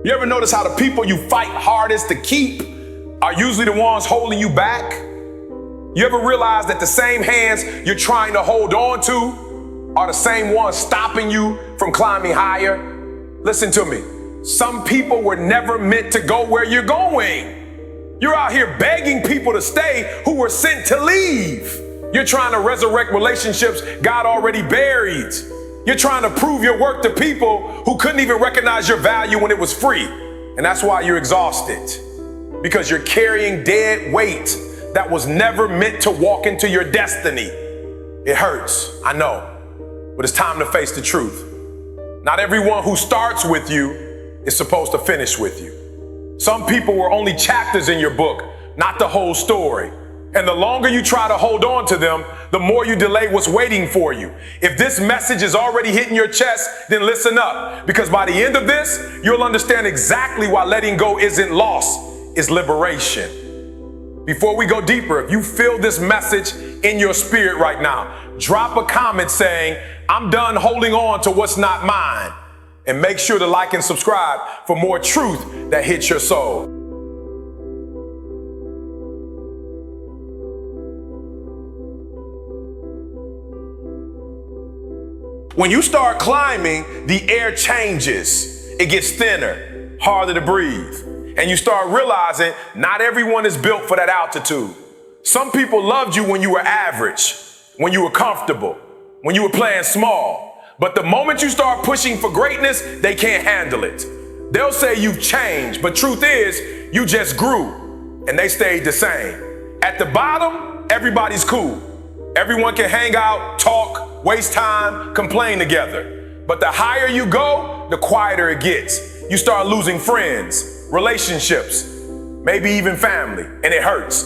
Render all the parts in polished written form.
You ever notice how the people you fight hardest to keep are usually the ones holding you back? You ever realize that the same hands you're trying to hold on to are the same ones stopping you from climbing higher? Listen to me. Some people were never meant to go where you're going. You're out here begging people to stay who were sent to leave. You're trying to resurrect relationships God already buried. You're trying to prove your work to people who couldn't even recognize your value when it was free. And that's why you're exhausted. Because you're carrying dead weight that was never meant to walk into your destiny. It hurts, I know, but it's time to face the truth. Not everyone who starts with you is supposed to finish with you. Some people were only chapters in your book, not the whole story. And the longer you try to hold on to them, the more you delay what's waiting for you. If this message is already hitting your chest, then listen up. Because by the end of this, you'll understand exactly why letting go isn't loss, it's liberation. Before we go deeper, if you feel this message in your spirit right now, drop a comment saying, "I'm done holding on to what's not mine." And make sure to like and subscribe for more truth that hits your soul. When you start climbing, the air changes. It gets thinner, harder to breathe. And you start realizing not everyone is built for that altitude. Some people loved you when you were average, when you were comfortable, when you were playing small. But the moment you start pushing for greatness, they can't handle it. They'll say you've changed, but truth is, you just grew, and they stayed the same. At the bottom, everybody's cool. Everyone can hang out, talk, waste time, complain together. But the higher you go, the quieter it gets. You start losing friends, relationships, maybe even family, and it hurts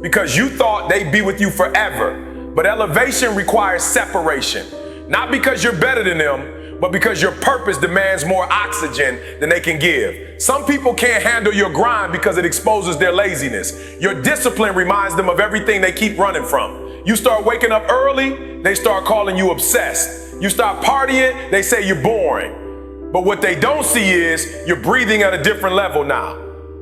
because you thought they'd be with you forever. But elevation requires separation, not because you're better than them, but because your purpose demands more oxygen than they can give. Some people can't handle your grind because it exposes their laziness. Your discipline reminds them of everything they keep running from. You start waking up early, they start calling you obsessed. You start partying, they say you're boring. But what they don't see is you're breathing at a different level now.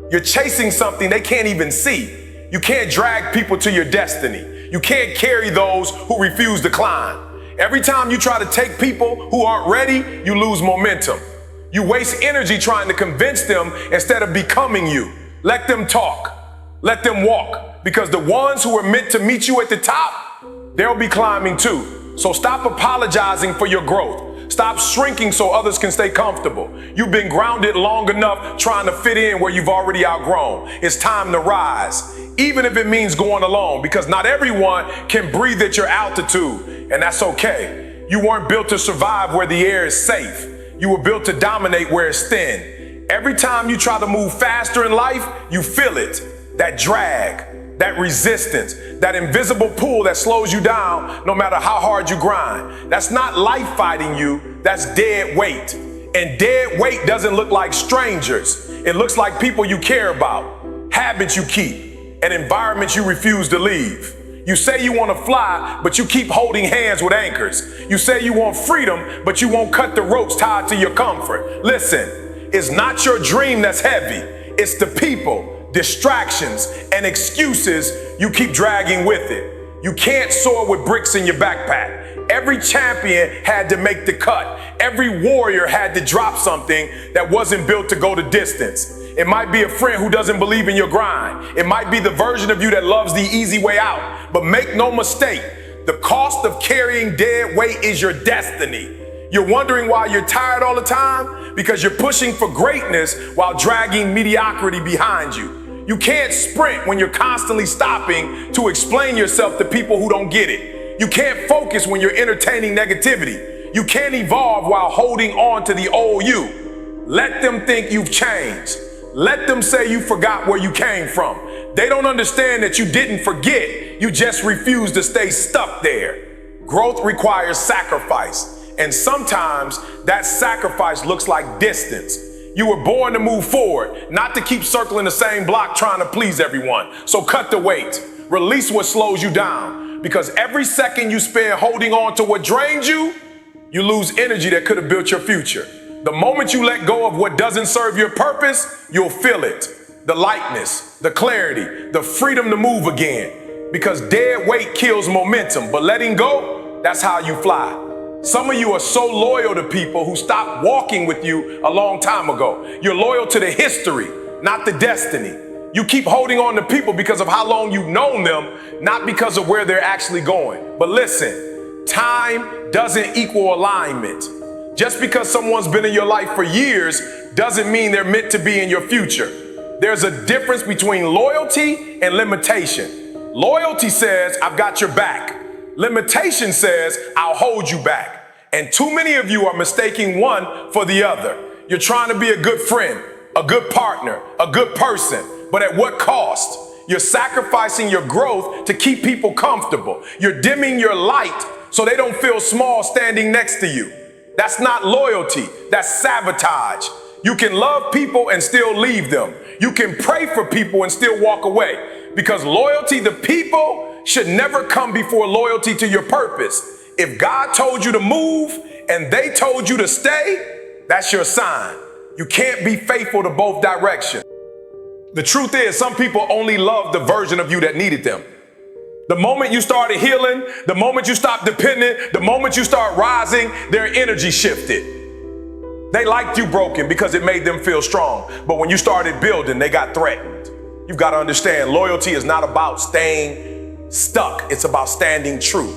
You're chasing something they can't even see. You can't drag people to your destiny. You can't carry those who refuse to climb. Every time you try to take people who aren't ready, you lose momentum. You waste energy trying to convince them instead of becoming you. Let them talk. Let them walk. Because the ones who are meant to meet you at the top, they'll be climbing too. So stop apologizing for your growth. Stop shrinking so others can stay comfortable. You've been grounded long enough trying to fit in where you've already outgrown. It's time to rise, even if it means going alone, because not everyone can breathe at your altitude, and that's okay. You weren't built to survive where the air is safe. You were built to dominate where it's thin. Every time you try to move faster in life, you feel it, that drag, that resistance, that invisible pull that slows you down no matter how hard you grind. That's not life fighting you, that's dead weight. And dead weight doesn't look like strangers. It looks like people you care about, habits you keep, and environments you refuse to leave. You say you want to fly, but you keep holding hands with anchors. You say you want freedom, but you won't cut the ropes tied to your comfort. Listen, it's not your dream that's heavy. It's the people, distractions, and excuses you keep dragging with it. You can't soar with bricks in your backpack. Every champion had to make the cut. Every warrior had to drop something that wasn't built to go the distance. It might be a friend who doesn't believe in your grind. It might be the version of you that loves the easy way out. But make no mistake, the cost of carrying dead weight is your destiny. You're wondering why you're tired all the time? Because you're pushing for greatness while dragging mediocrity behind you. You can't sprint when you're constantly stopping to explain yourself to people who don't get it. You can't focus when you're entertaining negativity. You can't evolve while holding on to the old you. Let them think you've changed. Let them say you forgot where you came from. They don't understand that you didn't forget. You just refuse to stay stuck there. Growth requires sacrifice. And sometimes that sacrifice looks like distance. You were born to move forward, not to keep circling the same block trying to please everyone. So cut the weight. Release what slows you down. Because every second you spend holding on to what drains you, you lose energy that could have built your future. The moment you let go of what doesn't serve your purpose, you'll feel it. The lightness, the clarity, the freedom to move again. Because dead weight kills momentum, but letting go, that's how you fly. Some of you are so loyal to people who stopped walking with you a long time ago. You're loyal to the history, not the destiny. You keep holding on to people because of how long you've known them, not because of where they're actually going. But listen, time doesn't equal alignment. Just because someone's been in your life for years doesn't mean they're meant to be in your future. There's a difference between loyalty and limitation. Loyalty says, I've got your back. Limitation says, I'll hold you back. And too many of you are mistaking one for the other. You're trying to be a good friend, a good partner, a good person, but at what cost? You're sacrificing your growth to keep people comfortable. You're dimming your light so they don't feel small standing next to you. That's not loyalty, that's sabotage. You can love people and still leave them. You can pray for people and still walk away. Because loyalty to people should never come before loyalty to your purpose. If God told you to move and they told you to stay, that's your sign. You can't be faithful to both directions. The truth is, some people only love the version of you that needed them. The moment you started healing, the moment you stopped depending, the moment you start rising, their energy shifted. They liked you broken because it made them feel strong. But when you started building, they got threatened. You've got to understand, loyalty is not about staying stuck. It's about standing true.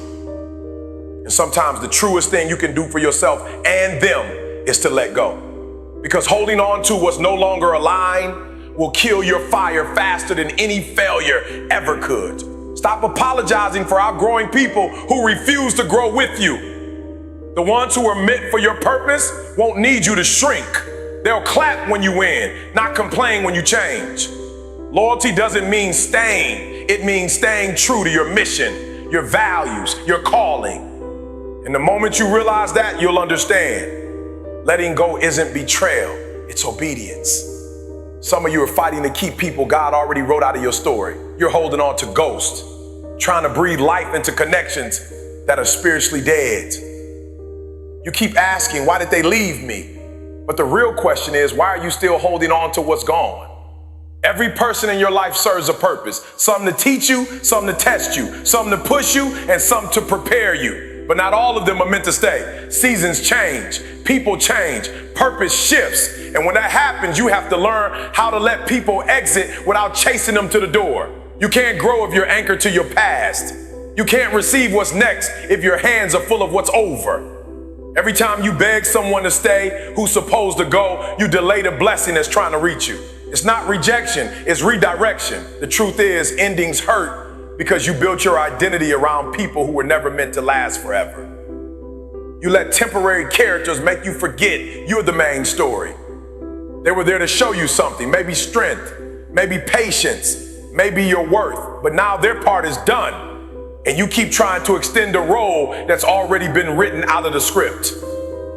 And sometimes the truest thing you can do for yourself and them is to let go. Because holding on to what's no longer aligned will kill your fire faster than any failure ever could. Stop apologizing for outgrowing people who refuse to grow with you. The ones who are meant for your purpose won't need you to shrink. They'll clap when you win, not complain when you change. Loyalty doesn't mean staying. It means staying true to your mission, your values, your calling. And the moment you realize that, you'll understand. Letting go isn't betrayal, it's obedience. Some of you are fighting to keep people God already wrote out of your story. You're holding on to ghosts, trying to breathe life into connections that are spiritually dead. You keep asking, why did they leave me? But the real question is, why are you still holding on to what's gone? Every person in your life serves a purpose. Some to teach you, some to test you, some to push you, and some to prepare you. But not all of them are meant to stay. Seasons change, people change, purpose shifts. And when that happens, you have to learn how to let people exit without chasing them to the door. You can't grow if you're anchored to your past. You can't receive what's next if your hands are full of what's over. Every time you beg someone to stay who's supposed to go, you delay the blessing that's trying to reach you. It's not rejection, it's redirection. The truth is, endings hurt because you built your identity around people who were never meant to last forever. You let temporary characters make you forget you're the main story. They were there to show you something, maybe strength, maybe patience, maybe your worth, but now their part is done. And you keep trying to extend a role that's already been written out of the script.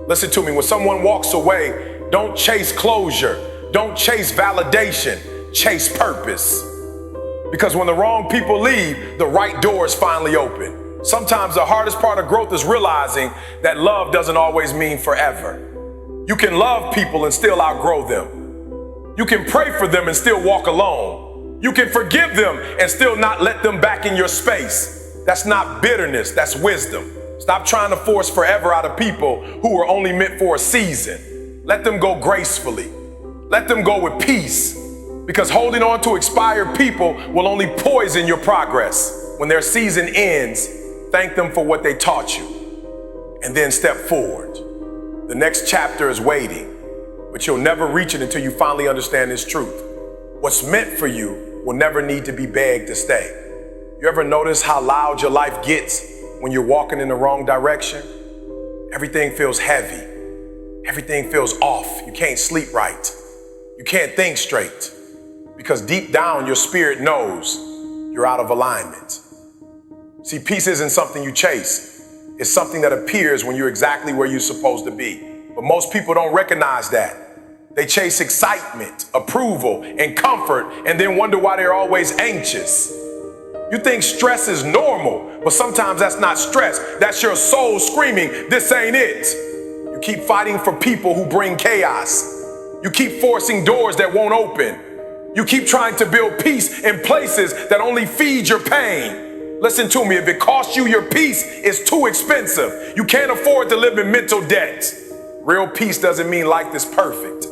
Listen to me, when someone walks away, don't chase closure, don't chase validation, chase purpose. Because when the wrong people leave, the right doors finally open. Sometimes the hardest part of growth is realizing that love doesn't always mean forever. You can love people and still outgrow them. You can pray for them and still walk alone. You can forgive them and still not let them back in your space. That's not bitterness, that's wisdom. Stop trying to force forever out of people who are only meant for a season. Let them go gracefully. Let them go with peace. Because holding on to expired people will only poison your progress. When their season ends, thank them for what they taught you. And then step forward. The next chapter is waiting, but you'll never reach it until you finally understand this truth. What's meant for you will never need to be begged to stay. You ever notice how loud your life gets when you're walking in the wrong direction? Everything feels heavy. Everything feels off. You can't sleep right. You can't think straight. Because deep down, your spirit knows you're out of alignment. See, peace isn't something you chase. It's something that appears when you're exactly where you're supposed to be. But most people don't recognize that. They chase excitement, approval, and comfort, and then wonder why they're always anxious. You think stress is normal, but sometimes that's not stress. That's your soul screaming, this ain't it. You You keep fighting for people who bring chaos. You keep forcing doors that won't open. You keep trying to build peace in places that only feed your pain. Listen to me, if it costs you your peace, it's too expensive. You can't afford to live in mental debt. Real peace doesn't mean life is perfect.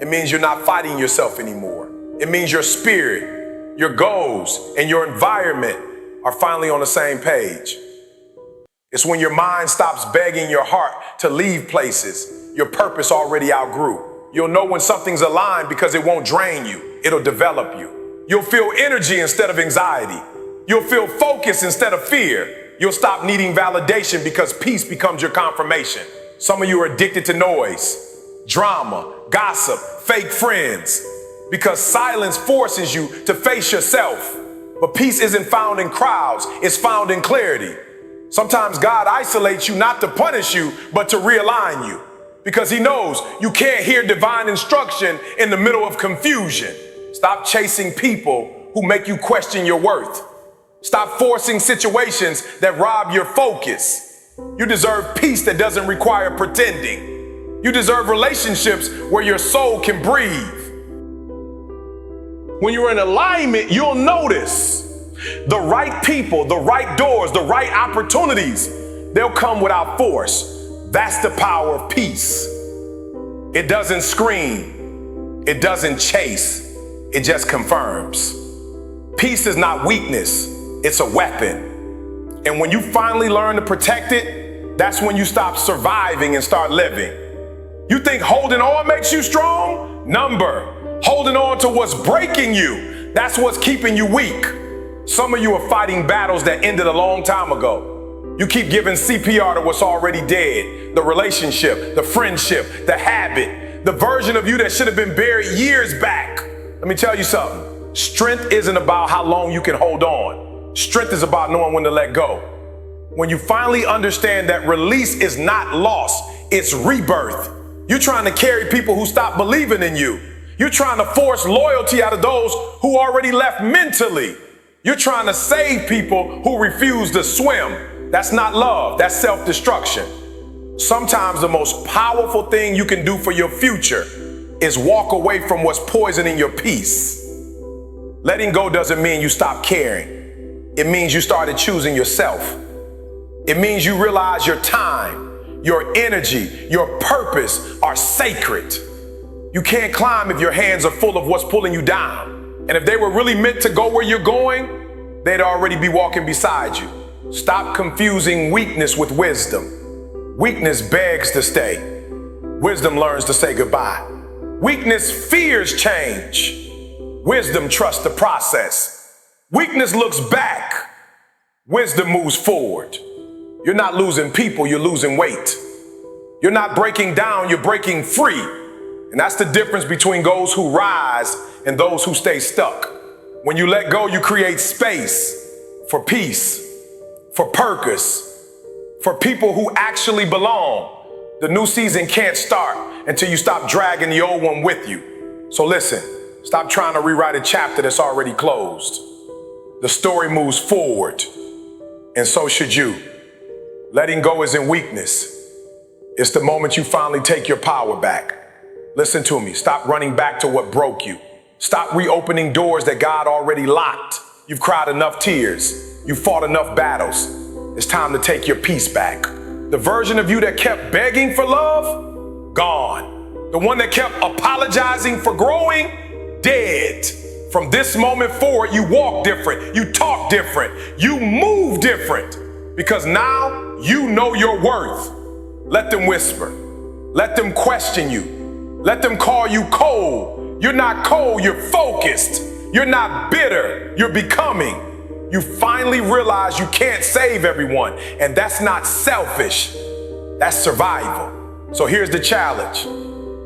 It means you're not fighting yourself anymore. It means your spirit, your goals, and your environment are finally on the same page. It's when your mind stops begging your heart to leave places your purpose already outgrew. You'll know when something's aligned because it won't drain you. It'll develop you. You'll feel energy instead of anxiety. You'll feel focus instead of fear. You'll stop needing validation because peace becomes your confirmation. Some of you are addicted to noise, drama, gossip, fake friends, because silence forces you to face yourself. But peace isn't found in crowds, it's found in clarity. Sometimes God isolates you not to punish you, but to realign you. Because he knows you can't hear divine instruction in the middle of confusion. Stop chasing people who make you question your worth. Stop forcing situations that rob your focus. You deserve peace that doesn't require pretending. You deserve relationships where your soul can breathe. When you're in alignment, you'll notice the right people, the right doors, the right opportunities. They'll come without force. That's the power of peace. It doesn't scream. It doesn't chase. It just confirms. Peace is not weakness. It's a weapon. And when you finally learn to protect it, that's when you stop surviving and start living. You think holding on makes you strong? Number. Holding on to what's breaking you, that's what's keeping you weak. Some of you are fighting battles that ended a long time ago. You keep giving CPR to what's already dead. The relationship, the friendship, the habit, the version of you that should have been buried years back. Let me tell you something. Strength isn't about how long you can hold on. Strength is about knowing when to let go. When you finally understand that release is not loss, it's rebirth. You're trying to carry people who stop believing in you. You're trying to force loyalty out of those who already left mentally. You're trying to save people who refuse to swim. That's not love, that's self-destruction. Sometimes the most powerful thing you can do for your future is walk away from what's poisoning your peace. Letting go doesn't mean you stop caring. It means you started choosing yourself. It means you realize your time, your energy, your purpose are sacred. You can't climb if your hands are full of what's pulling you down. And if they were really meant to go where you're going, they'd already be walking beside you. Stop confusing weakness with wisdom. Weakness begs to stay. Wisdom learns to say goodbye. Weakness fears change. Wisdom trusts the process. Weakness looks back. Wisdom moves forward. You're not losing people, you're losing weight. You're not breaking down, you're breaking free. And that's the difference between those who rise and those who stay stuck. When you let go, you create space for peace, for purpose, for people who actually belong. The new season can't start until you stop dragging the old one with you. So listen, stop trying to rewrite a chapter that's already closed. The story moves forward, and so should you. Letting go isn't weakness. It's the moment you finally take your power back. Listen to me. Stop running back to what broke you. Stop reopening doors that God already locked. You've cried enough tears. You've fought enough battles. It's time to take your peace back. The version of you that kept begging for love, gone. The one that kept apologizing for growing, dead. From this moment forward, you walk different. You talk different. You move different. Because now you know your worth. Let them whisper. Let them question you. Let them call you cold. You're not cold, you're focused. You're not bitter, you're becoming. You finally realize you can't save everyone, and that's not selfish, that's survival. So here's the challenge.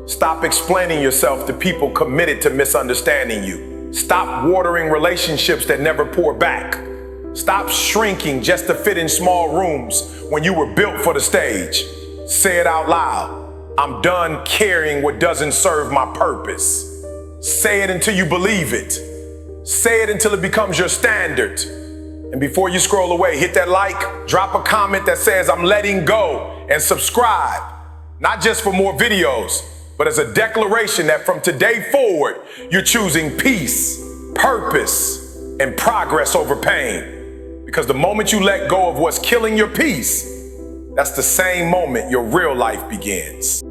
Stop explaining yourself to people committed to misunderstanding you. Stop watering relationships that never pour back. Stop shrinking just to fit in small rooms when you were built for the stage. Say it out loud. I'm done carrying what doesn't serve my purpose. Say it until you believe it. Say it until it becomes your standard. And before you scroll away, hit that like, drop a comment that says I'm letting go, and subscribe. Not just for more videos, but as a declaration that from today forward, you're choosing peace, purpose, and progress over pain. Because the moment you let go of what's killing your peace, that's the same moment your real life begins.